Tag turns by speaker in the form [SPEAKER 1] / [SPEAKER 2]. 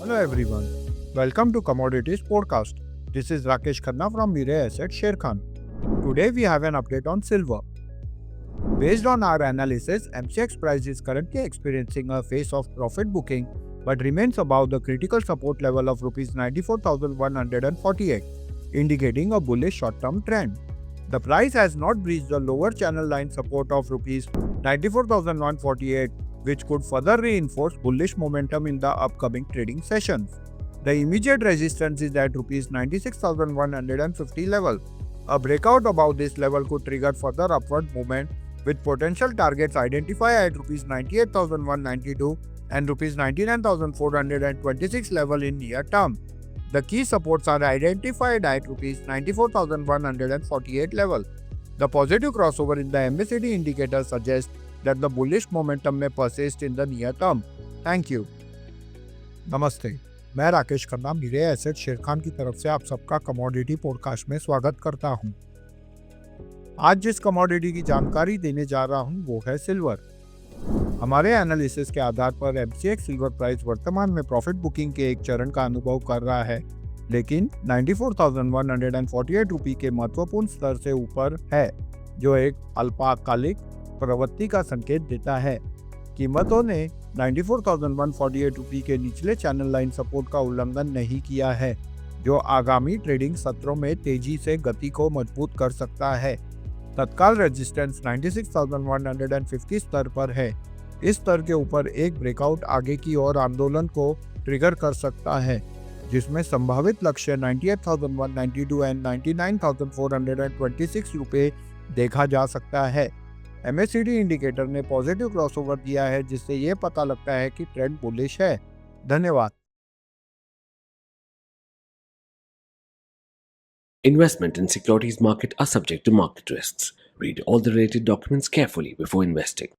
[SPEAKER 1] Hello everyone, welcome to Commodities Podcast. This is Rakesh Khanna from Mirae Asset Sharekhan. Today we have an update on silver. Based on our analysis, MCX price is currently experiencing a phase of profit booking but remains above the critical support level of Rs 94,148, indicating a bullish short-term trend. The price has not breached the lower channel line support of Rs 94,148, which could further reinforce bullish momentum in the upcoming trading sessions. The immediate resistance is at Rs 96,150 level. A breakout above this level could trigger further upward movement, with potential targets identified at Rs 98,192 and Rs 99,426 level in near term. The key supports are identified at Rs 94,148 level. The positive crossover in the MACD indicator suggests that the bullish momentum may persist in the near term. Thank you. नमस्ते, मैं Rakesh Khanna Mirae Asset Sharekhan की तरफ से आप सबका commodity podcast में स्वागत करता हूं। आज जिस कमोडिटी की जानकारी देने जा रहा हूं वो है सिल्वर। हमारे एनालिसिस के आधार पर एमसीएक्स सिल्वर प्राइस वर्तमान में प्रॉफिट बुकिंग के एक चरण का अनुभव कर रहा है, लेकिन 94,148 रुपये के महत्वपूर्ण स्तर से ऊपर है, जो एक अल्पकालिक प्रवृत्ति का संकेत देता है। कीमतों ने 94,148 रुपये के निचले चैनल लाइन सपोर्ट का उल्लंघन नहीं किया है, जो आगामी ट्रेडिंग सत्रों में तेजी से गति को मजबूत कर सकता है। तत्काल रेजिस्टेंस 96,150 स्तर पर है। इस स्तर के ऊपर एक ब्रेकआउट आगे की ओर आंदोलन को ट्रिगर कर सकता है, जिसमें संभावित लक्ष्य 98,192 एंड 99,426 रुपये देखा जा सकता है। MACD इंडिकेटर ने पॉजिटिव क्रॉसओवर दिया है, जिससे ये पता लगता है कि ट्रेंड बुलिश है। धन्यवाद।
[SPEAKER 2] Investment in securities market are subject to market risks. Read all the related documents carefully before investing.